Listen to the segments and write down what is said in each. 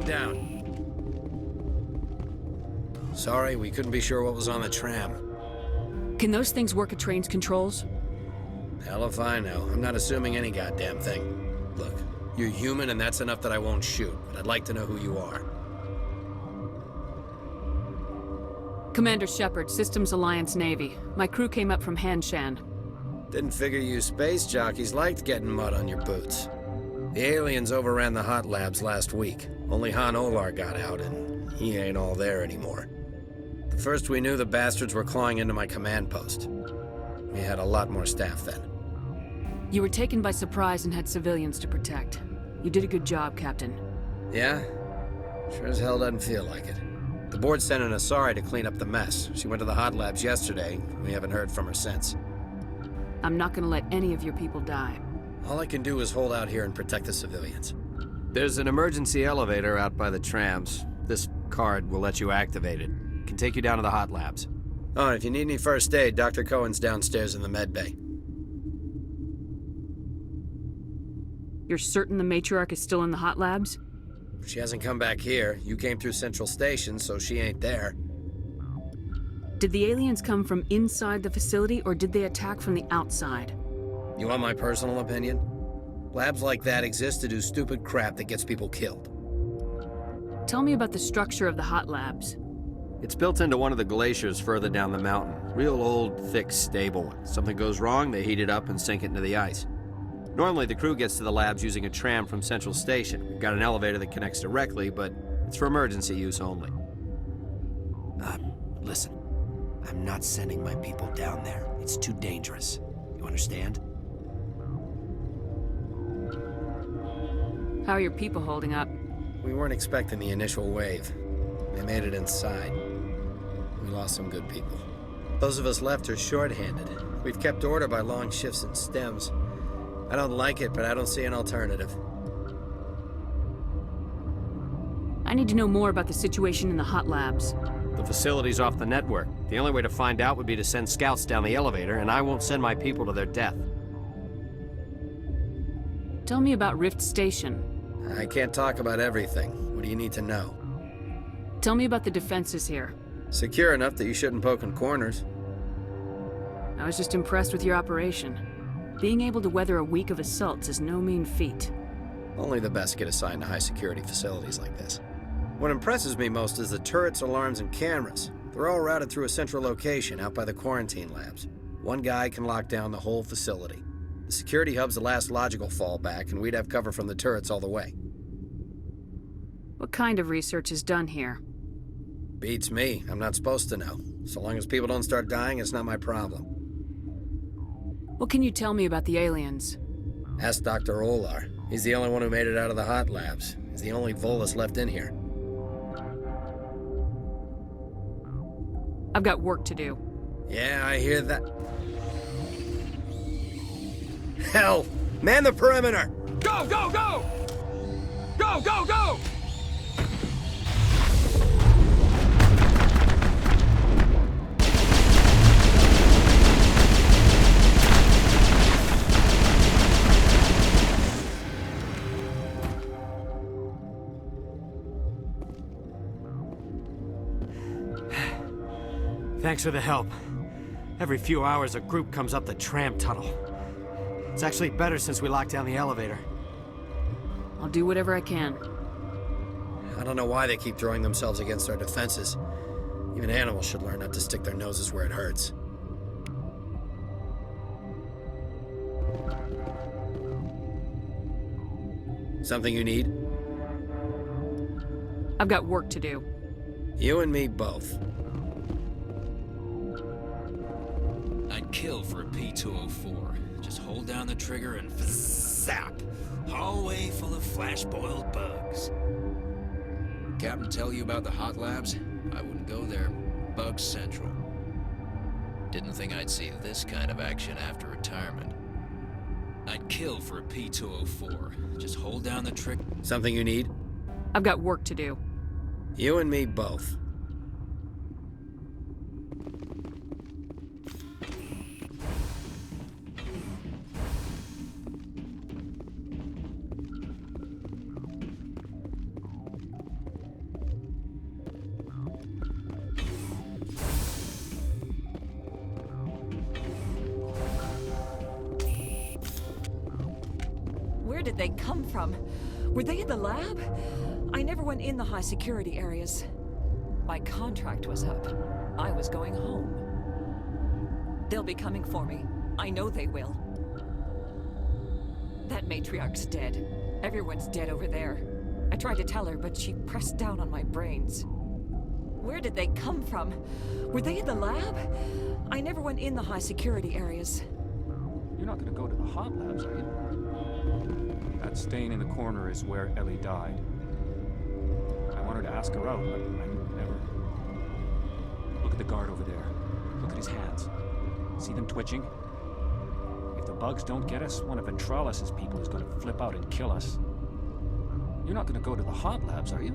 down. Sorry, we couldn't be sure what was on the tram. Can those things work at train's controls? Hell if I know. I'm not assuming any goddamn thing. Look, you're human and that's enough that I won't shoot, but I'd like to know who you are. Commander Shepard, Systems Alliance Navy. My crew came up from Hanshan. Didn't figure you space jockeys liked getting mud on your boots. The aliens overran the hot labs last week. Only Han Olar got out, and he ain't all there anymore. The first we knew, the bastards were clawing into my command post. We had a lot more staff then. You were taken by surprise and had civilians to protect. You did a good job, Captain. Yeah? Sure as hell doesn't feel like it. The board sent an Asari to clean up the mess. She went to the hot labs yesterday. We haven't heard from her since. I'm not gonna let any of your people die. All I can do is hold out here and protect the civilians. There's an emergency elevator out by the trams. This card will let you activate it. Can take you down to the hot labs. Oh, and if you need any first aid, Dr. Cohen's downstairs in the med bay. You're certain the matriarch is still in the hot labs? She hasn't come back here. You came through Central Station, so she ain't there. Did the aliens come from inside the facility, or did they attack from the outside? You want my personal opinion? Labs like that exist to do stupid crap that gets people killed. Tell me about the structure of the hot labs. It's built into one of the glaciers further down the mountain. Real old, thick, stable. Something goes wrong, they heat it up and sink it into the ice. Normally, the crew gets to the labs using a tram from Central Station. We've got an elevator that connects directly, but it's for emergency use only. Listen. I'm not sending my people down there. It's too dangerous. You understand? How are your people holding up? We weren't expecting the initial wave. They made it inside. We lost some good people. Those of us left are short-handed. We've kept order by long shifts and stems. I don't like it, but I don't see an alternative. I need to know more about the situation in the hot labs. The facility's off the network. The only way to find out would be to send scouts down the elevator, and I won't send my people to their death. Tell me about Rift Station. I can't talk about everything. What do you need to know? Tell me about the defenses here. Secure enough that you shouldn't poke in corners. I was just impressed with your operation. Being able to weather a week of assaults is no mean feat. Only the best get assigned to high-security facilities like this. What impresses me most is the turrets, alarms, and cameras. They're all routed through a central location out by the quarantine labs. One guy can lock down the whole facility. The security hub's the last logical fallback, and we'd have cover from the turrets all the way. What kind of research is done here? Beats me. I'm not supposed to know. So long as people don't start dying, it's not my problem. What can you tell me about the aliens? Ask Dr. Olar. He's the only one who made it out of the hot labs. He's the only Volus left in here. I've got work to do. Yeah, I hear that. Hell! Man the perimeter! Go, go, go! Go, go, go! Thanks for the help. Every few hours, a group comes up the tram tunnel. It's actually better since we locked down the elevator. I'll do whatever I can. I don't know why they keep throwing themselves against our defenses. Even animals should learn not to stick their noses where it hurts. Something you need? I've got work to do. You and me both. I'd kill for a P-204. Just hold down the trigger and zap! Hallway full of flash-boiled bugs. Captain tell you about the hot labs? I wouldn't go there. Bug Central. Didn't think I'd see this kind of action after retirement. I'd kill for a P-204. Just hold down the trigger. Something you need? I've got work to do. You and me both. did they come from? Were they in the lab? I never went in the high security areas. My contract was up. I was going home. They'll be coming for me. I know they will. That matriarch's dead. Everyone's dead over there. I tried to tell her, but she pressed down on my brains. Where did they come from? Were they in the lab? I never went in the high security areas. You're not gonna go to the hot labs, are you? That stain in the corner is where Ellie died. I wanted to ask her out, but I never... Look at the guard over there. Look at his hands. See them twitching? If the bugs don't get us, one of Ventralis's people is gonna flip out and kill us. You're not gonna go to the hot labs, are you?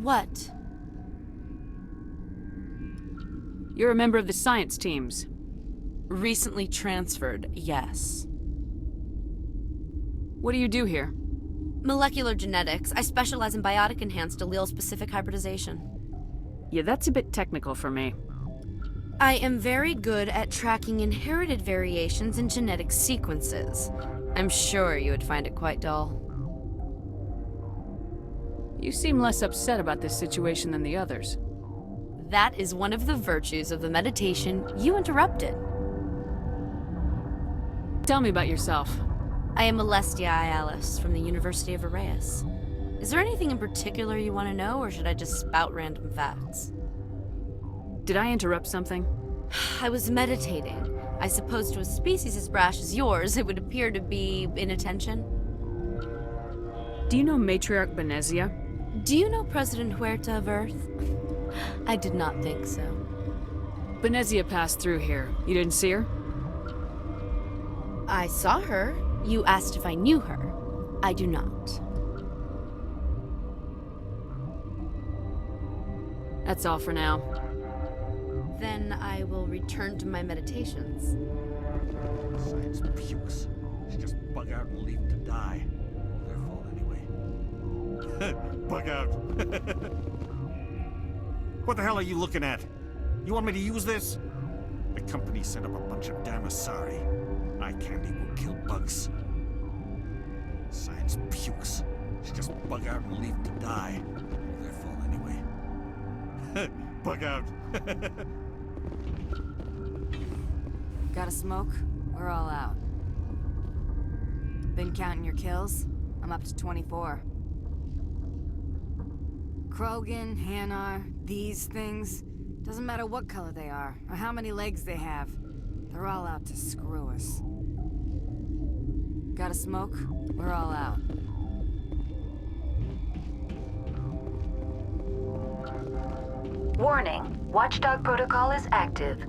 What? You're a member of the science teams. Recently transferred, yes. What do you do here? Molecular genetics. I specialize in biotic-enhanced allele-specific hybridization. Yeah, that's a bit technical for me. I am very good at tracking inherited variations in genetic sequences. I'm sure you would find it quite dull. You seem less upset about this situation than the others. That is one of the virtues of the meditation you interrupted. Tell me about yourself. I am Alestia Ialis from the University of Arraeus. Is there anything in particular you want to know, or should I just spout random facts? Did I interrupt something? I was meditating. I suppose to a species as brash as yours, it would appear to be inattention. Do you know Matriarch Benezia? Do you know President Huerta of Earth? I did not think so. Benezia passed through here. You didn't see her? I saw her. You asked if I knew her. I do not. That's all for now. Then I will return to my meditations. Science pukes. She just bug out and leave to die. Their fault anyway. Bug out. What the hell are you looking at? You want me to use this? The company sent up a bunch of damn Asari. Eye candy will kill bugs. Science pukes. She just bug out and leave to die. Their fault anyway. Bug out. Got a smoke? We're all out. Been counting your kills? I'm up to 24. Krogan, Hanar, these things. Doesn't matter what color they are, or how many legs they have. They're all out to screw us. Got a smoke? We're all out. Warning. Watchdog protocol is active.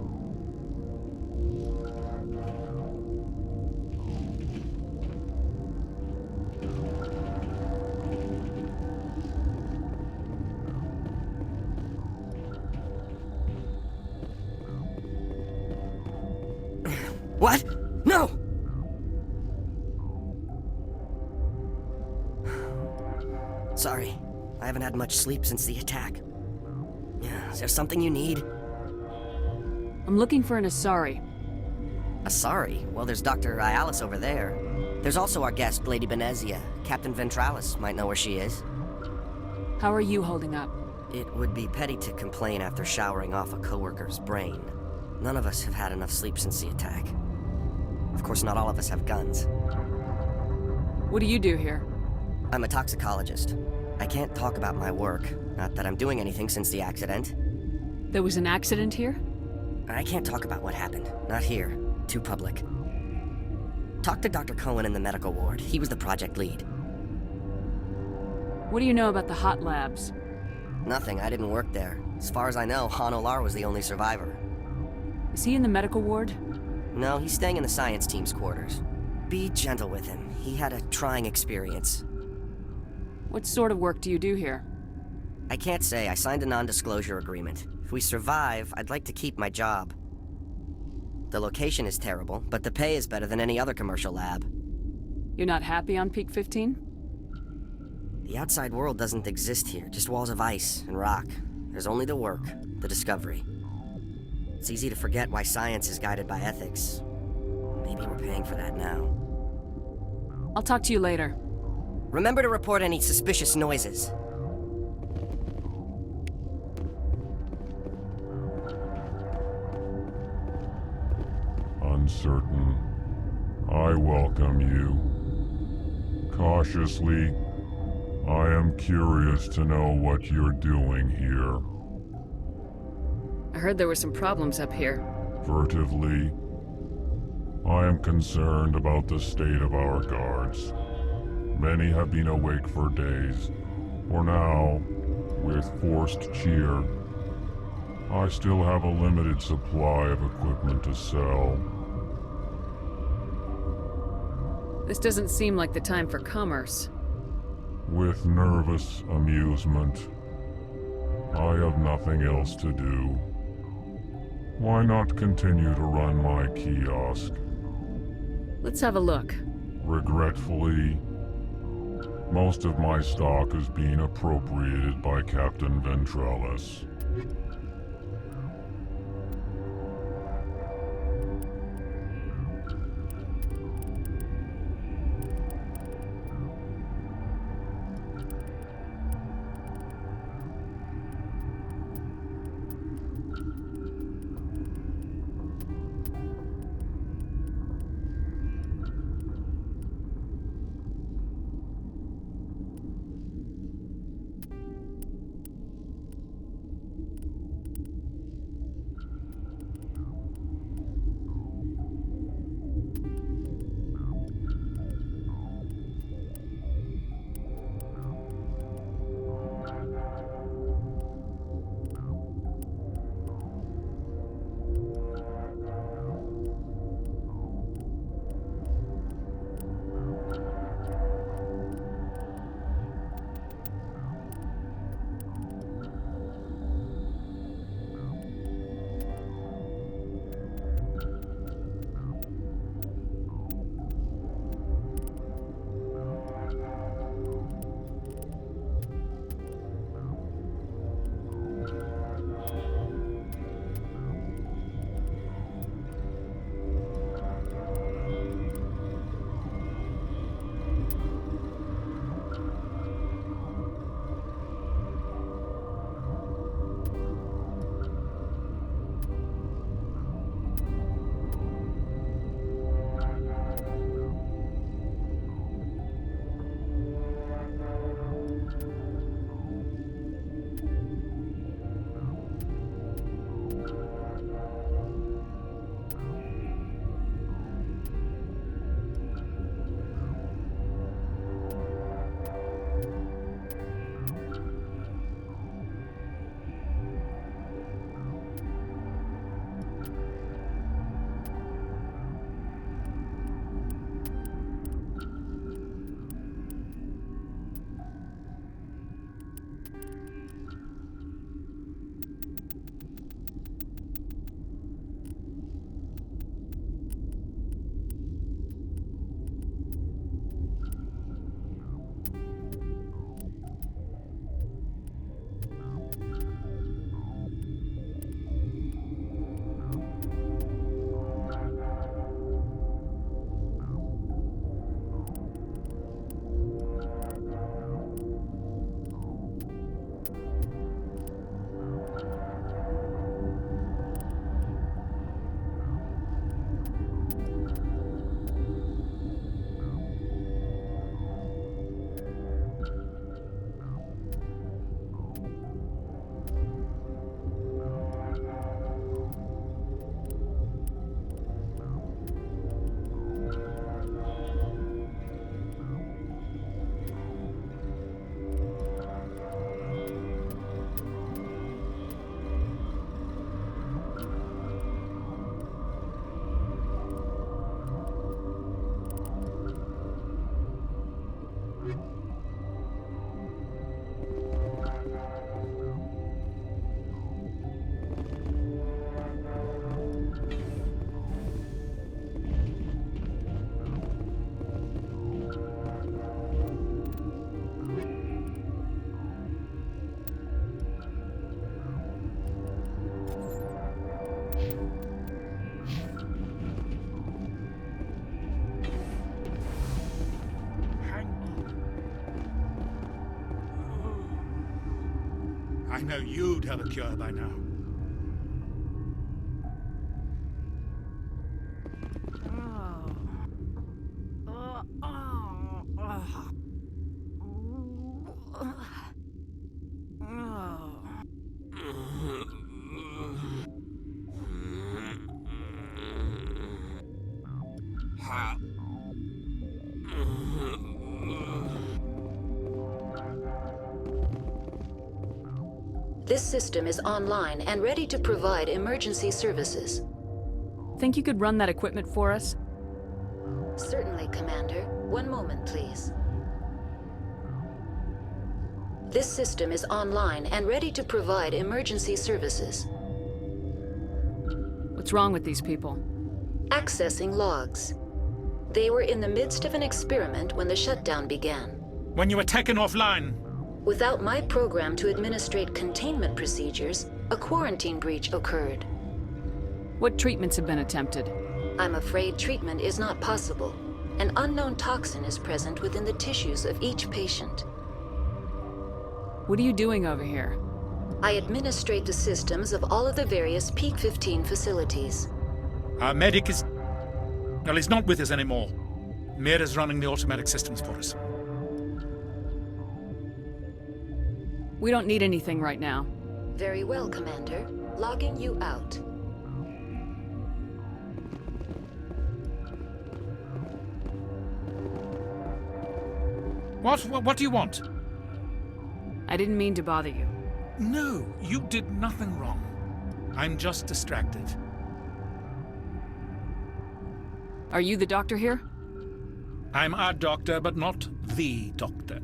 What? No! Sorry, I haven't had much sleep since the attack. Is there something you need? I'm looking for an Asari. Asari? Well, there's Dr. Ialis over there. There's also our guest, Lady Benezia. Captain Ventralis might know where she is. How are you holding up? It would be petty to complain after showering off a coworker's brain. None of us have had enough sleep since the attack. Of course, not all of us have guns. What do you do here? I'm a toxicologist. I can't talk about my work. Not that I'm doing anything since the accident. There was an accident here? I can't talk about what happened. Not here. Too public. Talk to Dr. Cohen in the medical ward. He was the project lead. What do you know about the hot labs? Nothing. I didn't work there. As far as I know, Han Olar was the only survivor. Is he in the medical ward? No, he's staying in the science team's quarters. Be gentle with him. He had a trying experience. What sort of work do you do here? I can't say. I signed a non-disclosure agreement. If we survive, I'd like to keep my job. The location is terrible, but the pay is better than any other commercial lab. You're not happy on Peak 15? The outside world doesn't exist here, just walls of ice and rock. There's only the work, the discovery. It's easy to forget why science is guided by ethics. Maybe we're paying for that now. I'll talk to you later. Remember to report any suspicious noises. Uncertain. I welcome you. Cautiously, I am curious to know what you're doing here. I heard there were some problems up here. Furtively, I am concerned about the state of our guards. Many have been awake for days. For now, with forced cheer, I still have a limited supply of equipment to sell. This doesn't seem like the time for commerce. With nervous amusement. I have nothing else to do. Why not continue to run my kiosk? Let's have a look. Regretfully, most of my stock is being appropriated by Captain Ventrellis. I know you'd have a cure by now. This system is online and ready to provide emergency services. Think you could run that equipment for us? Certainly, Commander. One moment, please. This system is online and ready to provide emergency services. What's wrong with these people? Accessing logs. They were in the midst of an experiment when the shutdown began. When you were taken offline. Without my program to administrate containment procedures, a quarantine breach occurred. What treatments have been attempted? I'm afraid treatment is not possible. An unknown toxin is present within the tissues of each patient. What are you doing over here? I administrate the systems of all of the various Peak 15 facilities. Our medic is... well, he's not with us anymore. Mira's running the automatic systems for us. We don't need anything right now. Very well, Commander. Logging you out. What do you want? I didn't mean to bother you. No, you did nothing wrong. I'm just distracted. Are you the doctor here? I'm a doctor, but not the doctor.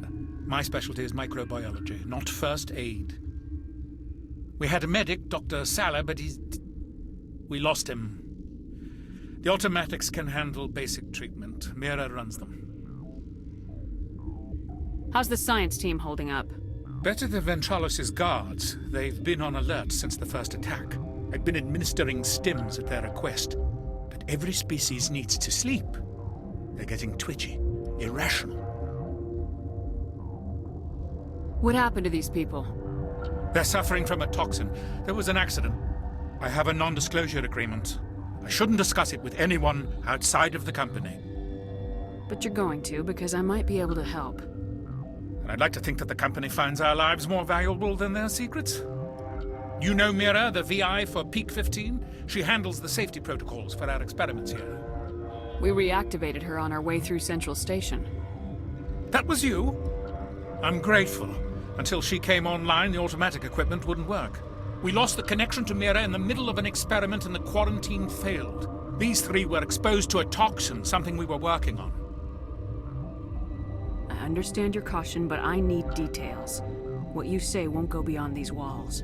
My specialty is microbiology, not first aid. We had a medic, Dr. Salah, but we lost him. The automatics can handle basic treatment. Mira runs them. How's the science team holding up? Better than Ventralos' guards. They've been on alert since the first attack. I've been administering stims at their request. But every species needs to sleep. They're getting twitchy, irrational. What happened to these people? They're suffering from a toxin. There was an accident. I have a non-disclosure agreement. I shouldn't discuss it with anyone outside of the company. But you're going to, because I might be able to help. And I'd like to think that the company finds our lives more valuable than their secrets. You know Mira, the VI for Peak 15? She handles the safety protocols for our experiments here. We reactivated her on our way through Central Station. That was you? I'm grateful. Until she came online, the automatic equipment wouldn't work. We lost the connection to Mira in the middle of an experiment and the quarantine failed. These three were exposed to a toxin, something we were working on. I understand your caution, but I need details. What you say won't go beyond these walls.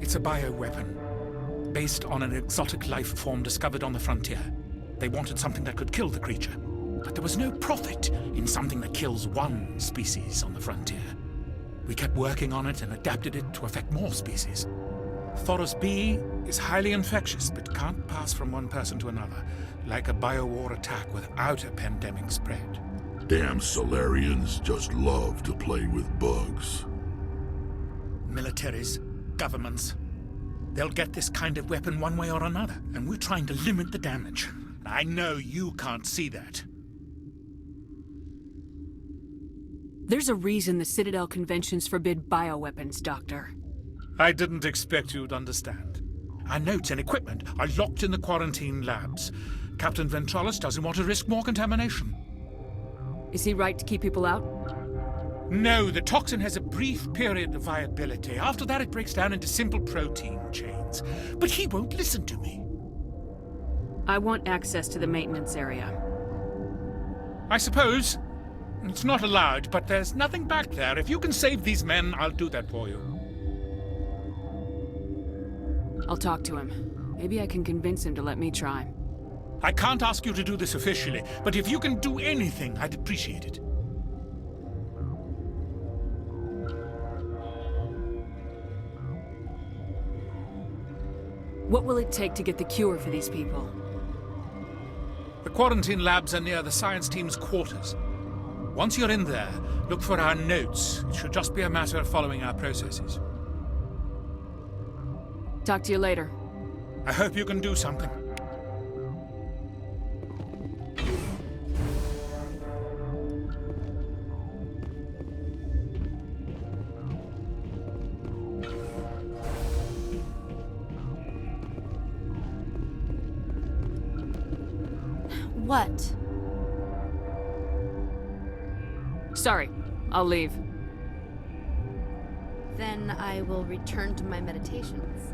It's a bioweapon, based on an exotic life form discovered on the frontier. They wanted something that could kill the creature, but there was no profit in something that kills one species on the frontier. We kept working on it and adapted it to affect more species. Thoros B is highly infectious, but can't pass from one person to another, like a biowar attack without a pandemic spread. Damn Solarians just love to play with bugs. Militaries, governments, they'll get this kind of weapon one way or another, and we're trying to limit the damage. I know you can't see that. There's a reason the Citadel conventions forbid bioweapons, Doctor. I didn't expect you'd understand. Our notes and equipment are locked in the quarantine labs. Captain Ventralos doesn't want to risk more contamination. Is he right to keep people out? No, the toxin has a brief period of viability. After that, it breaks down into simple protein chains. But he won't listen to me. I want access to the maintenance area. I suppose. It's not allowed, but there's nothing back there. If you can save these men, I'll do that for you. I'll talk to him. Maybe I can convince him to let me try. I can't ask you to do this officially, but if you can do anything, I'd appreciate it. What will it take to get the cure for these people? The quarantine labs are near the science team's quarters. Once you're in there, look for our notes. It should just be a matter of following our processes. Talk to you later. I hope you can do something. What? Sorry, I'll leave. Then I will return to my meditations.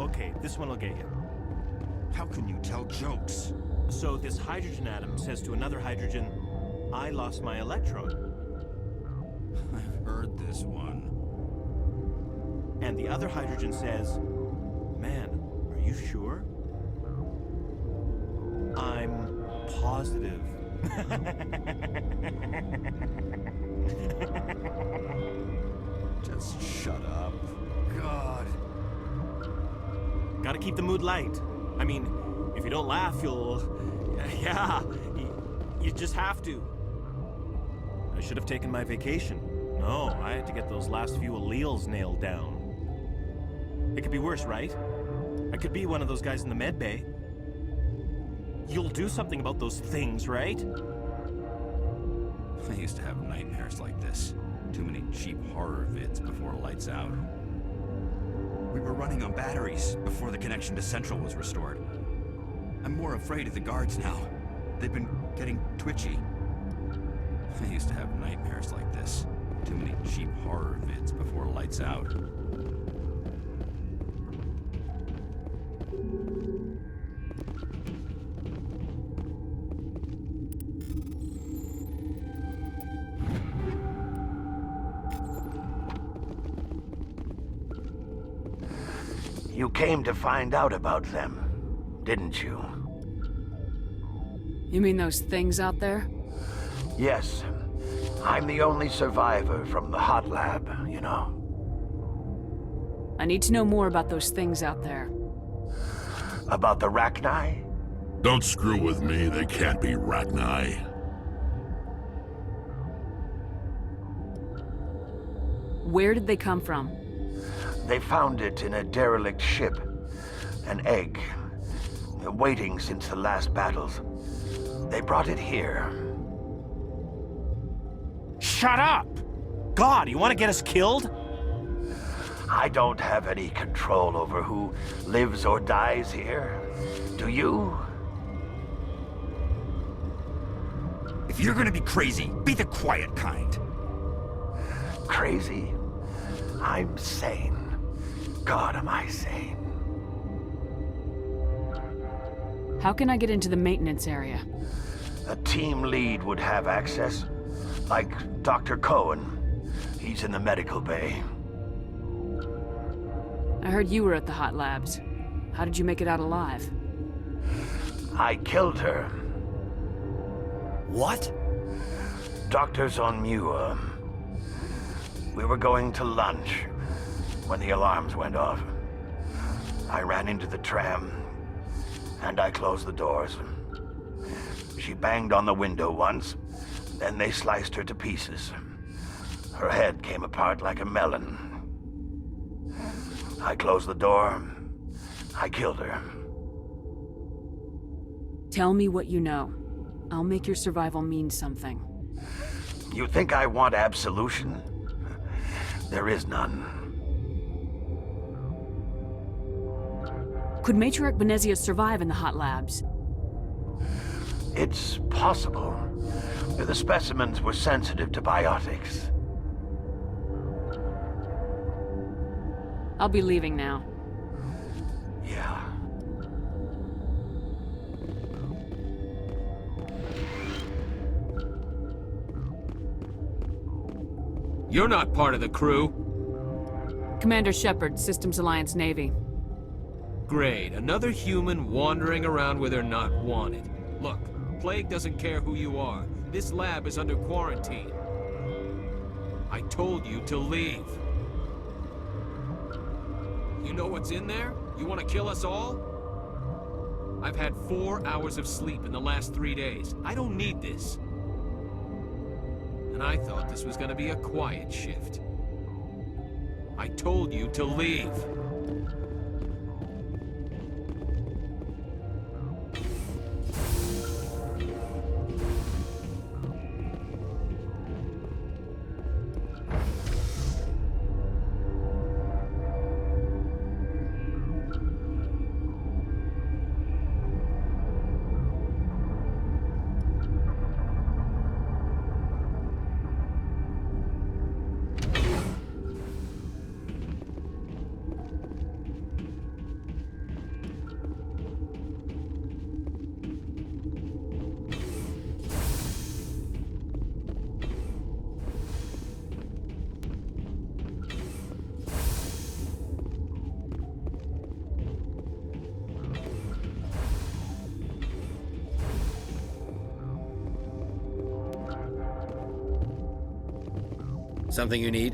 Okay, this one will get you. How can you tell jokes? So this hydrogen atom says to another hydrogen, I lost my electron. I've heard this one. And the other hydrogen says, man, are you sure? I'm positive. Just shut up. God. Gotta keep the mood light. I mean, if you don't laugh, you'll... Yeah, you just have to. I should have taken my vacation. No, I had to get those last few alleles nailed down. It could be worse, right? I could be one of those guys in the med bay. You'll do something about those things, right? I used to have nightmares like this. Too many cheap horror vids before lights out. We were running on batteries before the connection to Central was restored. I'm more afraid of the guards now. They've been getting twitchy. I used to have nightmares like this. Too many cheap horror vids before lights out. You came to find out about them, didn't you? You mean those things out there? Yes. I'm the only survivor from the hot lab, you know. I need to know more about those things out there. About the Rachni? Don't screw with me, they can't be Rachni. Where did they come from? They found it in a derelict ship. An egg. Waiting since the last battles. They brought it here. Shut up! God, you want to get us killed? I don't have any control over who lives or dies here. Do you? If you're gonna be crazy, be the quiet kind. Crazy? I'm sane. God, am I sane? How can I get into the maintenance area? A team lead would have access. Like Dr. Cohen. He's in the medical bay. I heard you were at the hot labs. How did you make it out alive? I killed her. What? Doctor's on Muir. We were going to lunch when the alarms went off. I ran into the tram, and I closed the doors. She banged on the window once, then they sliced her to pieces. Her head came apart like a melon. I closed the door. I killed her. Tell me what you know. I'll make your survival mean something. You think I want absolution? There is none. Could Matriarch Benezia survive in the hot labs? It's possible. The specimens were sensitive to biotics. I'll be leaving now. Yeah. You're not part of the crew. Commander Shepard, Systems Alliance Navy. Great, another human wandering around where they're not wanted. Look, Plague doesn't care who you are. This lab is under quarantine. I told you to leave. You know what's in there? You want to kill us all? I've had 4 hours of sleep in the last 3 days. I don't need this. And I thought this was gonna be a quiet shift. I told you to leave. Something you need?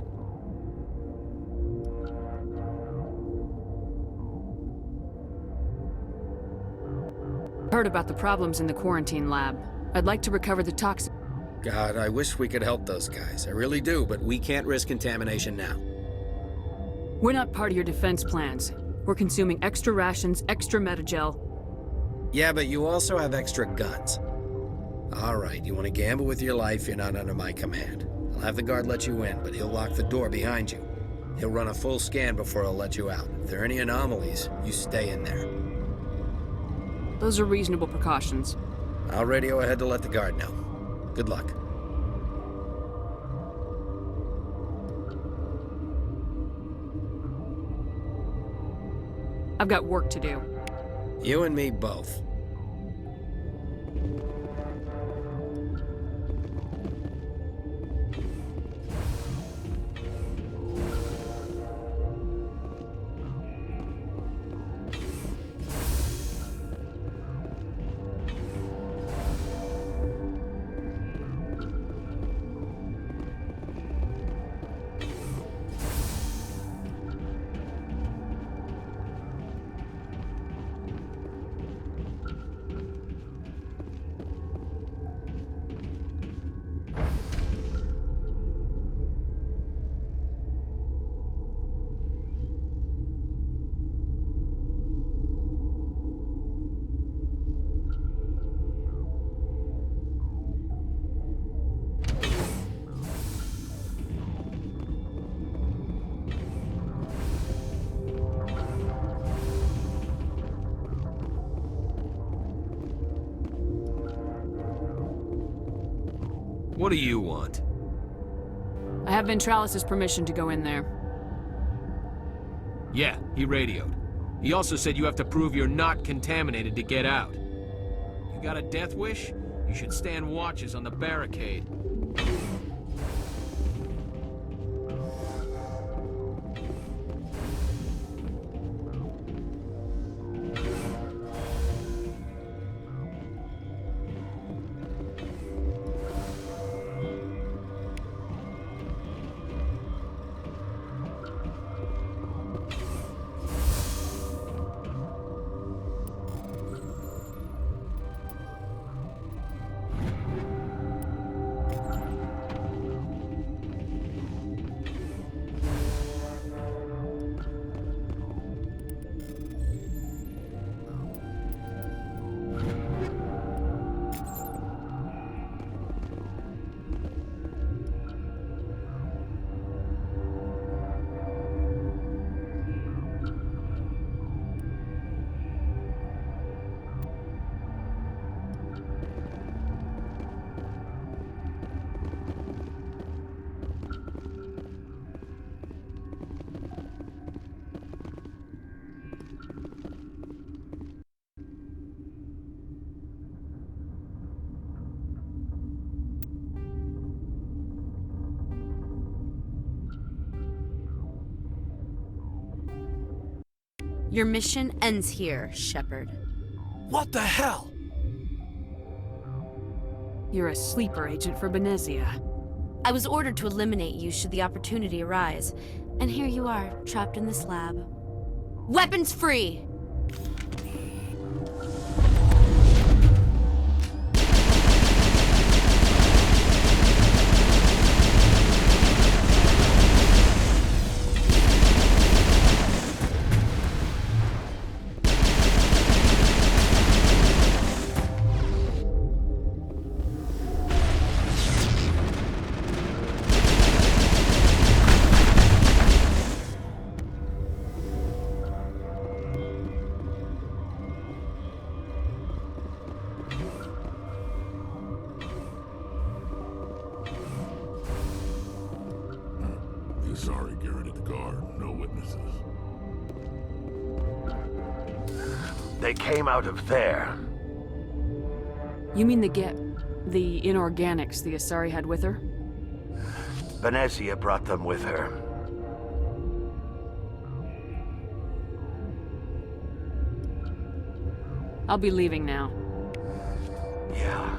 Heard about the problems in the quarantine lab. I'd like to recover the toxin. God, I wish we could help those guys. I really do, but we can't risk contamination now. We're not part of your defense plans. We're consuming extra rations, extra metagel. Yeah, but you also have extra guns. All right, you want to gamble with your life, you're not under my command. I'll have the guard let you in, but he'll lock the door behind you. He'll run a full scan before he'll let you out. If there are any anomalies, you stay in there. Those are reasonable precautions. I'll radio ahead to let the guard know. Good luck. I've got work to do. You and me both. What do you want? I have Ventralis' permission to go in there. Yeah, he radioed. He also said you have to prove you're not contaminated to get out. You got a death wish? You should stand watches on the barricade. Your mission ends here, Shepard. What the hell? You're a sleeper agent for Benezia. I was ordered to eliminate you should the opportunity arise, and here you are, trapped in this lab. Weapons free! Sorry, Garrett, the guard. No witnesses. They came out of there. You mean the inorganics the Asari had with her? Benezia brought them with her. I'll be leaving now. Yeah.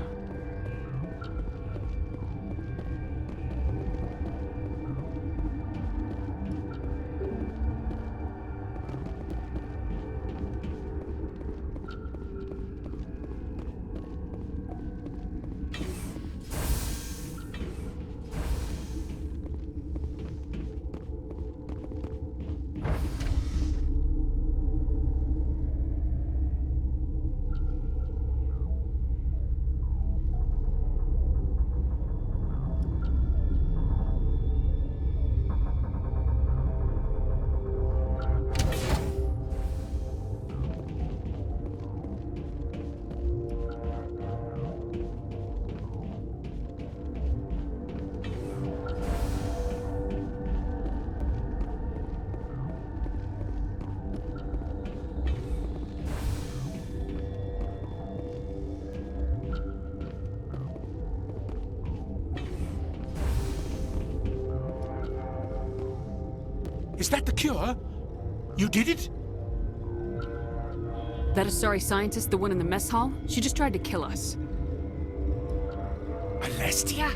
Is that the cure? You did it? That Asari scientist, the one in the mess hall? She just tried to kill us. Alestia?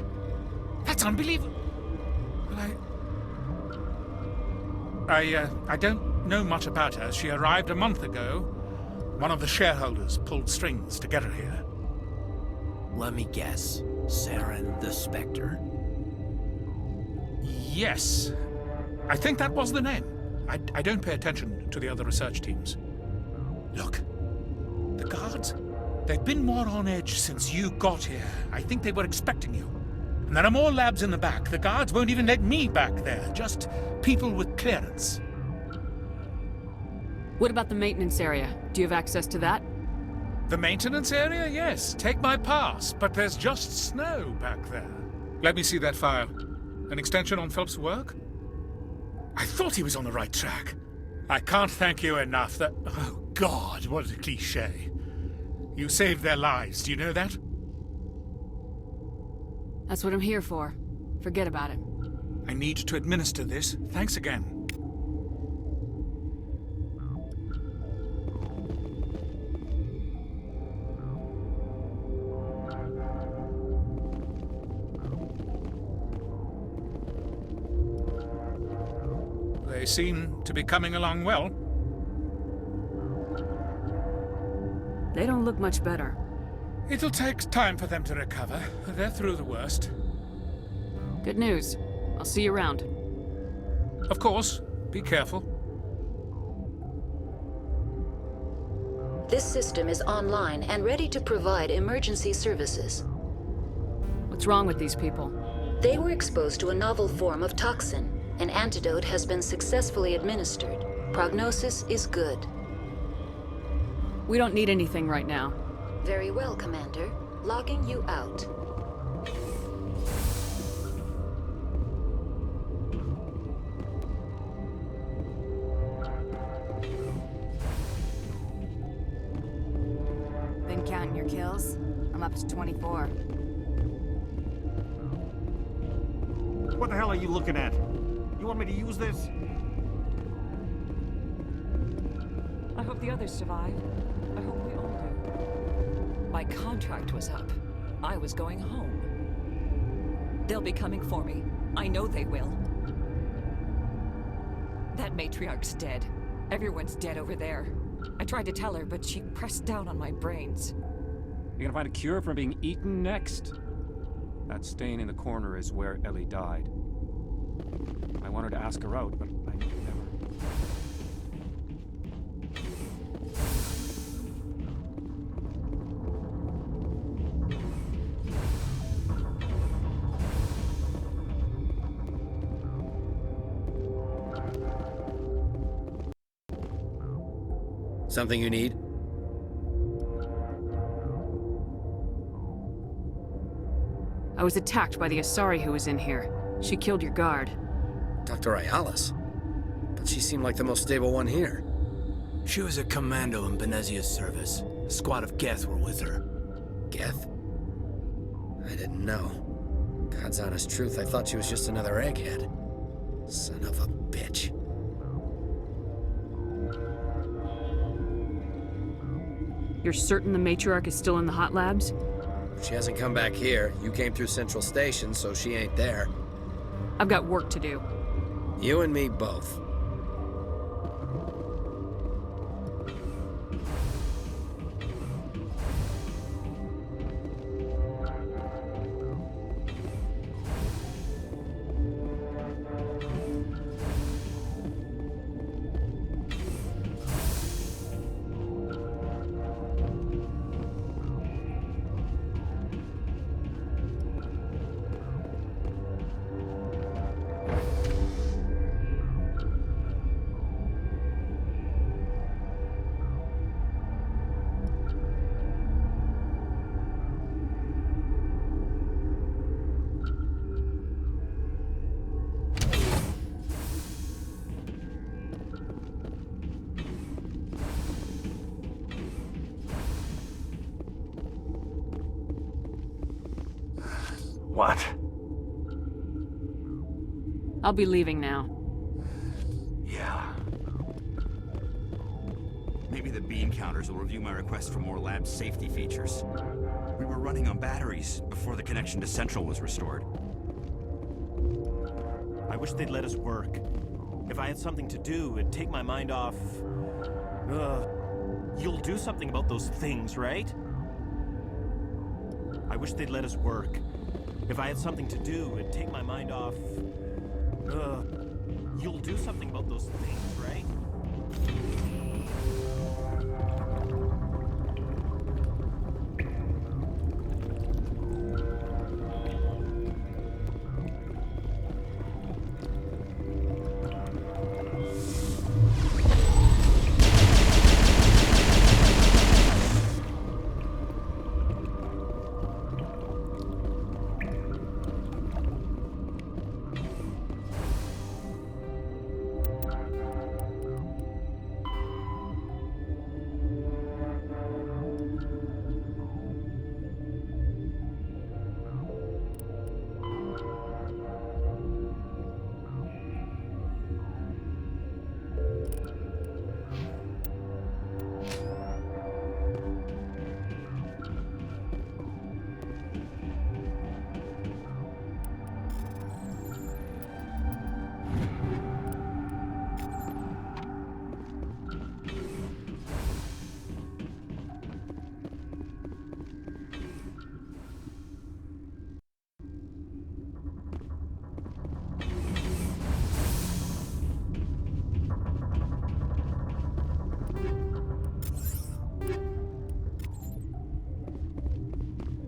That's unbelievable. Well, I don't know much about her. She arrived a month ago. One of the shareholders pulled strings to get her here. Let me guess. Saren the Spectre? Yes. I think that was the name. I don't pay attention to the other research teams. Look, the guards, they've been more on edge since you got here. I think they were expecting you. And there are more labs in the back. The guards won't even let me back there, just people with clearance. What about the maintenance area? Do you have access to that? The maintenance area? Yes. Take my pass. But there's just snow back there. Let me see that file. An extension on Phelps' work? I thought he was on the right track. I can't thank you enough that... Oh, God, what a cliché. You saved their lives, do you know that? That's what I'm here for. Forget about it. I need to administer this. Thanks again. They seem to be coming along well. They don't look much better. It'll take time for them to recover. They're through the worst. Good news. I'll see you around. Of course. Be careful. This system is online and ready to provide emergency services. What's wrong with these people? They were exposed to a novel form of toxin. An antidote has been successfully administered. Prognosis is good. We don't need anything right now. Very well, Commander. Logging you out. Been counting your kills? I'm up to 24. What the hell are you looking at? You want me to use this? I hope the others survive. I hope we all do. My contract was up. I was going home. They'll be coming for me. I know they will. That matriarch's dead. Everyone's dead over there. I tried to tell her, but she pressed down on my brains. You gonna find a cure for being eaten next? That stain in the corner is where Ellie died. I wanted to ask her out, but I never... Something you need? I was attacked by the Asari who was in here. She killed your guard. Dr. Ayalis? But she seemed like the most stable one here. She was a commando in Benezia's service. A squad of Geth were with her. Geth? I didn't know. God's honest truth, I thought she was just another egghead. Son of a bitch. You're certain the matriarch is still in the hot labs? She hasn't come back here. You came through Central Station, so she ain't there. I've got work to do. You and me both. What? I'll be leaving now. Yeah. Maybe the beam counters will review my request for more lab safety features. We were running on batteries before the connection to Central was restored. I wish they'd let us work. If I had something to do, it'd take my mind off... You'll do something about those things, right? I wish they'd let us work. If I had something to do, it'd take my mind off... You'll do something about those things, right?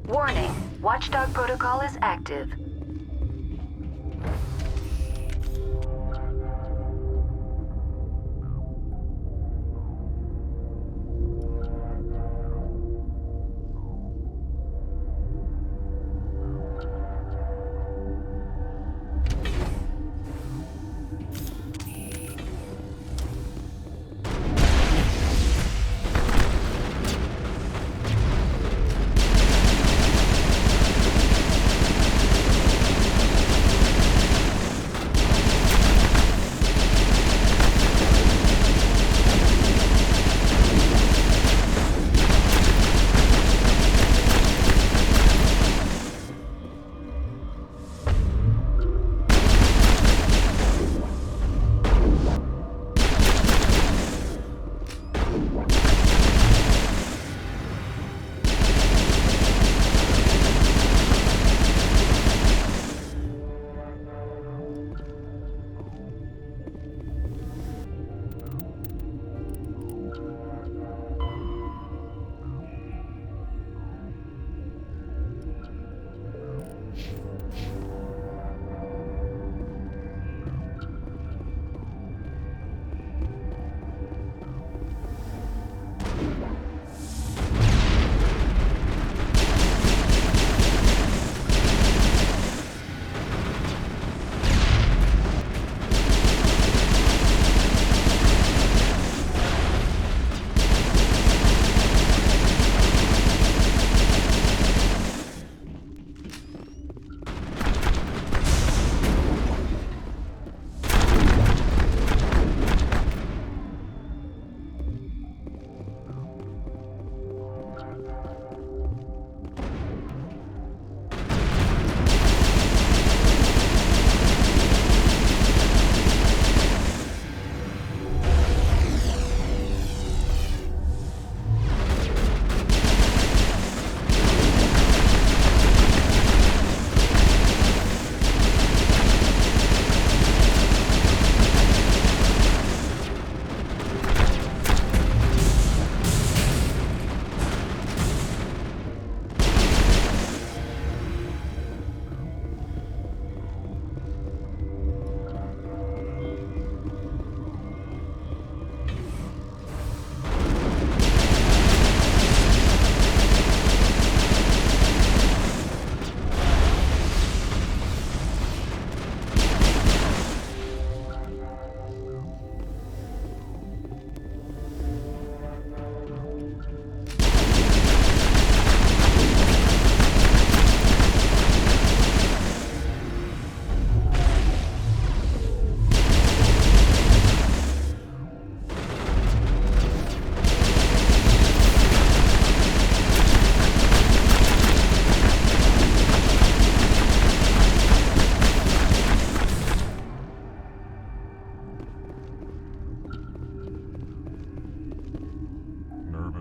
Warning, Watchdog protocol is active.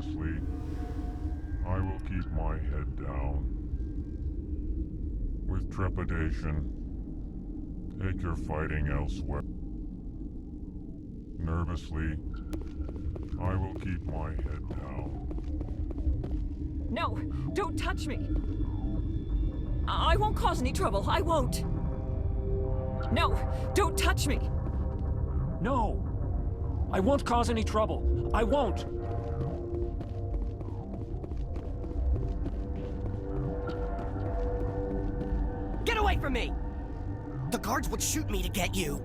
Nervously, I will keep my head down. With trepidation, take your fighting elsewhere. Nervously, I will keep my head down. No, don't touch me. I won't cause any trouble. I won't. No, don't touch me. No! I won't cause any trouble. I won't! Get away from me! The guards would shoot me to get you.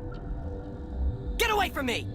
Get away from me!